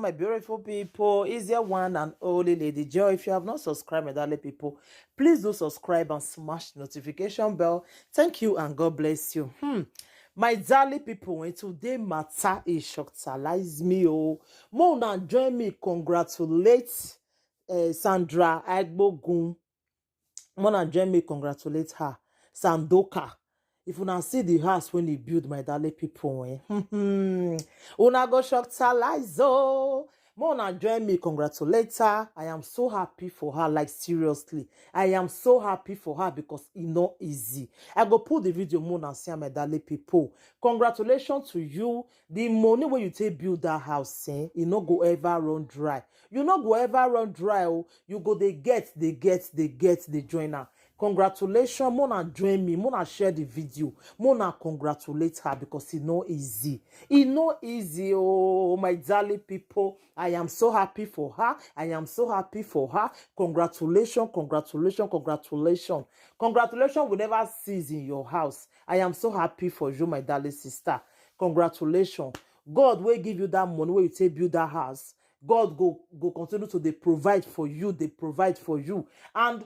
my beautiful people. It's your one and only Lady Joy. If you have not subscribed, my darling people, please do subscribe and smash the notification bell. Thank you and God bless you. My darling people, when today matter is shocktalize me. Oh, Mona join me. Congratulate Sandra Agbogun. Mona join me. Congratulate her. Sandoka. If una see the house when he build, my darling people, una go shock talizo. Mona join me, congratulate her. I am so happy for her, like seriously. I am so happy for her because it's not easy. I go put the video, Mona, see my darling people. Congratulations to you. The money when you take build that house, you no go ever run dry. You no go ever run dry. Oh, you go they get the joiner. Congratulations, Mona join me. Mona share the video. Mona congratulate her because it's not easy. It's not easy, oh my darling people. I am so happy for her. I am so happy for her. Congratulations, congratulations, congratulations. Congratulations will never cease in your house. I am so happy for you, my darling sister. Congratulations. God will give you that money when you take build that house. God go continue to they provide for you. They provide for you. And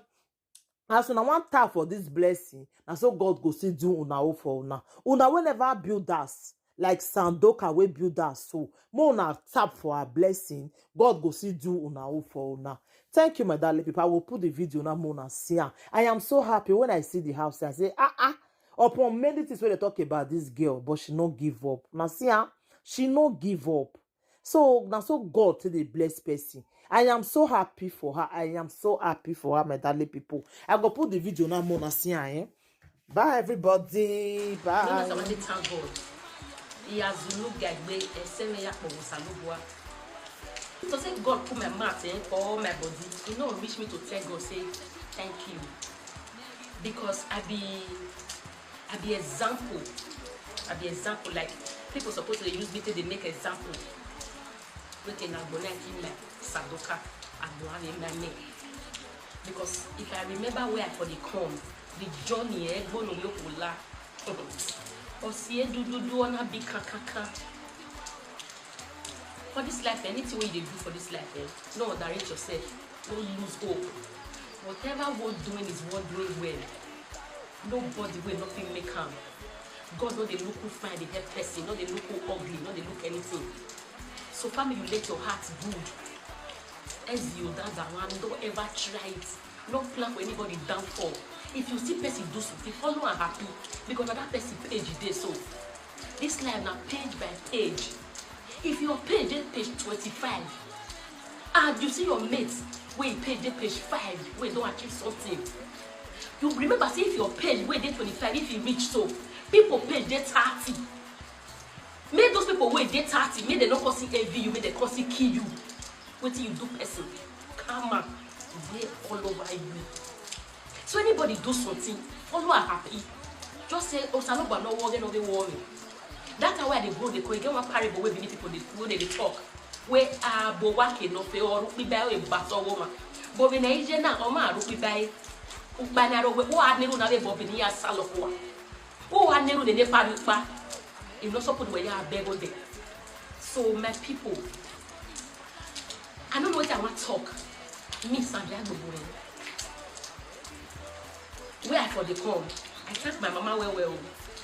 as una wan tap for this blessing, and so God go see do una o for una. Una will never build us like Sandoka will build us. So more una tap for our blessing. God go see do una o for una. Thank you, my darling people. I will put the video now. Mona see her. I am so happy when I see the house. I say upon many things when they talk about this girl, but she no give up. Now see her, she no give up. So now so God to the blessed person. I am so happy for her. I am so happy for her, my darling people. I go put the video now, Mona see her. Bye everybody. Bye. No, thank God. He has looked at me and sent me up for Salubua. So say God put my mouth for all my body. You know, reach me to tell God, say thank you. Because I be example. I be example. Like people supposed to use me to they make example. Look in Abona in like Sadoka and in my name. Because if I remember where I for the come, the journey, go no yola. Or see do on a big kaka. For this life, anything you do for this life, no direct yourself, don't lose hope. Whatever worth doing is worth doing well. Nobody will nothing make harm. God not they look who fine, they help person, not they look who ugly, not they look anything. So family, you let your heart good. As you down that one, don't ever try it. Don't plan for anybody downfall. If you see person do something, follow and happy. Because that person page is there. So this life now page by page. If your page is page 25, and you see your mates where page is page 5, where don't achieve something. You remember, see if your page where they 25, if you reach so, people page they 30. Make those people wait they 30, make they not cause envy you, make they cause kill you. What till you do person? Karma, they all over you. So anybody do something, follow and happy. Just say, oh, Sanoba no worry, no they worry. That's why they go, they go, get one parable where people they talk. Where Bowake no pay or we buy a battle woman. But when I say now, Oma, we buy Banaro, who are never Bobinia Saloqua. Who are never the Nepa. You not support where you are bego there. So my people, I don't know what I want to talk. Me Santiago boy. Where I for the come, I thank my mama well.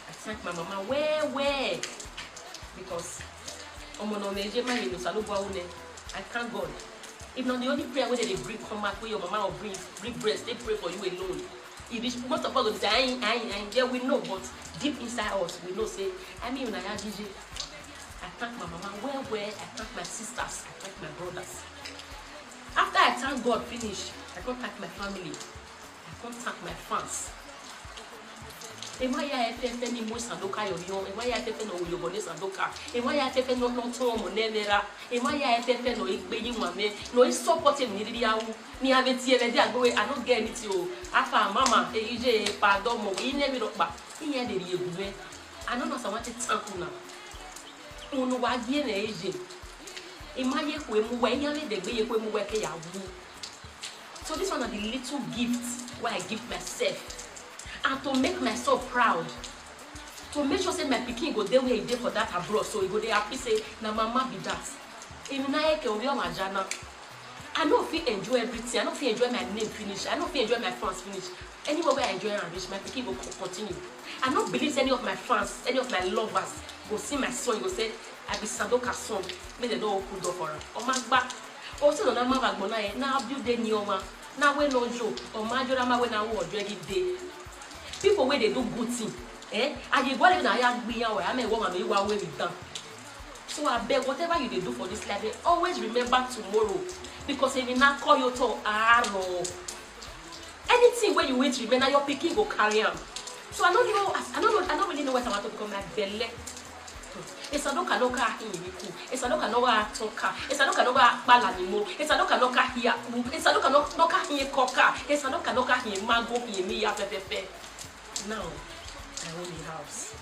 I thank my mama well. Because I thank God. If not the only prayer where they bring come back where your mama will bring breast, they pray for you alone. If most of us will say, yeah, we know, but deep inside us, we know, say, I mean, I thank my mama well, I thank my sisters, I thank my brothers. After I thank God, finish, I can't thank my family, I can't thank my fans. Emaya FF ni mo Sandoka yo, Emaya FF no Yobone Sandoka, Emaya FF no Tomo Nevera, Emaya FF no Igbeyi Mame, no support him ni ni aveti evedi agbowe, I don't get it yo. Afa mama, ije pardon mo, never look back. Iye de riegwe. I don't know so what to thank una. Unu wa die na eje. Emaya kwe mu wa yale de gbe kwe mu wa ke ya wu. So this one are the little gifts where I give myself. And to make myself proud, to make sure say my pikin go there where he did for that abroad, so he go there happy say, na mama be that. If na eke obi o majana, I know if you enjoy everything. I know if you enjoy my name finish. I know if you enjoy my fans finish. Anywhere where I enjoy and reach, my people will continue. I don't believe any of my fans, any of my lovers go see my son. Go say, I be Sandoka son. Make the door open door for her. Oh my back. Also, no na ma gbona now build the new one. Now we no joke. Or my drama when I work every day. People where they do good thing. And you go even I am be aware. I may want to be aware with them. So I beg, whatever you do for this life, always remember tomorrow. Because if you not call your to no. Anything where you wait, remember your picking will carry on. So I don't really know what I want to become my belly. It's a look at loca in it's a look at no talker, it's a look at no balanimo, it's a look at loca here, it's a look at loca here coca, it's a look at loca here mango here me up pepe. Now I own the house.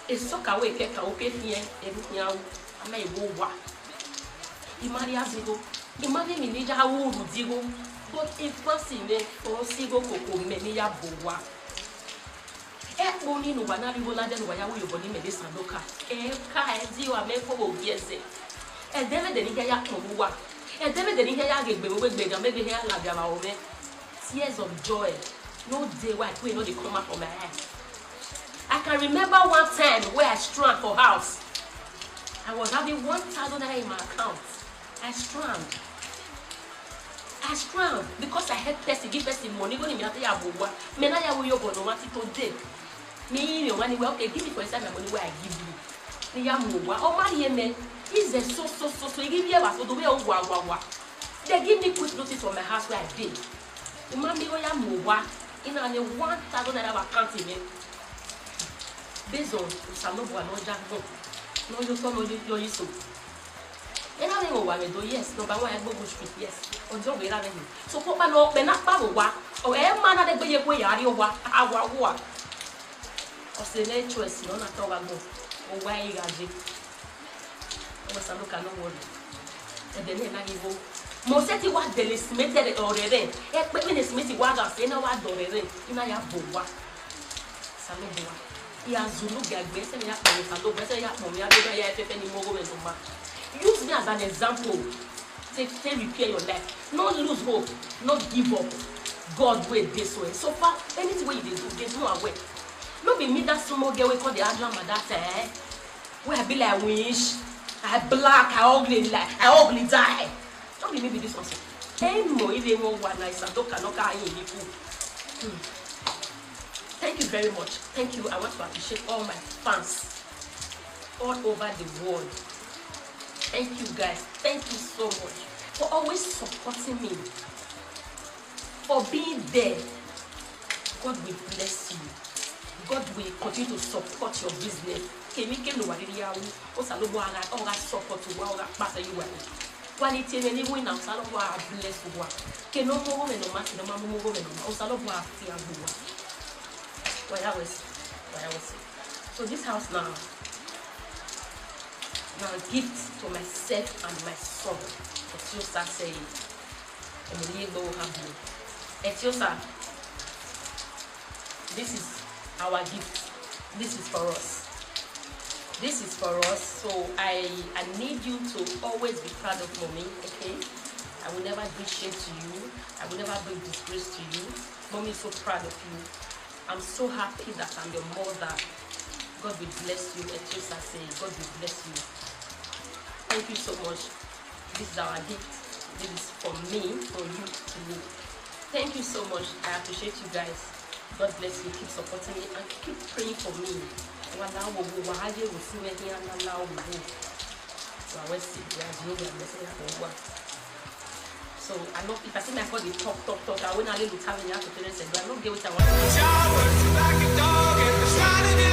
It's so away keka okay here, everything out. I may go wa. Imaria zigo. Imagine me nija hawo rudigo. But if person me or sigo koko me ni ya bowa. Boni no wana bi wona de no ya wo yoboni me de Sandoka. Ka edi wa me ko bo biese. Deve de ni ya tobuwa. Deve de ni ya gegbe ga me be here la bia ba o me. Tears of joy. No day why we no dey come out from my eyes. I can remember one time where I strand for house. I was having 1,000 naira in my account. I strand because I had person give person money. Go to me after ya bowa. Me na ya wo yo bono want today. Me you money well okay give me for inside my money where I give you. Me ya mowa. O ma ye me. Is so you give me about so the way wa. They give me quick notice from my house where I did. The man me go ya mowa. In only 1,000 naira account in me. Based on Sanobo no jack no you saw no you so. And I know why do yes, no, but why I go street, yes, or don't be having him. So, put my no, but not Bawa, or a man at the way are you what? Or say, no choice, no, not over go, or why you got it. Or some look at no word. And then I give you. Most of what they submitted already. When it's missing what I say, no, I don't really. In I have Bowa. Sanoboa. He has Zulu gag, and he has no better yet, Mommy, I don't have any more women. Use me as an example. Say repair your life. Not lose hope. Not give up. God way this way. So far, anything way you do, there's no way. Not be me that small girl we call the Adrian Madata. Where I be like wish. I black, I ugly die. Don't be maybe this one. Hey mo, even more one nice and don't Thank you very much. Thank you. I want to appreciate all my fans all over the world. Thank you guys. Thank you so much for always supporting me, for being there. God will bless you. God will continue to support your business. Support you. Quality and any win, I'll bless you. Can no more women no matter no more women. Also, why I was. So this house now gift to myself and my son. Etiosa saying, Etiosa, this is our gift. This is for us. This is for us. So I need you to always be proud of mommy, okay? I will never bring shame to you. I will never bring disgrace to you. Mommy is so proud of you. I'm so happy that I'm your mother. God will bless you. Etiosa saying, God will bless you. Thank you so much. This is our gift. This is for me, for you, to me. Thank you so much. I appreciate you guys. God bless you. Keep supporting me and keep praying for me. So I know if I see my body talk, I won't allow you to tell me how to feel. I don't get what I want.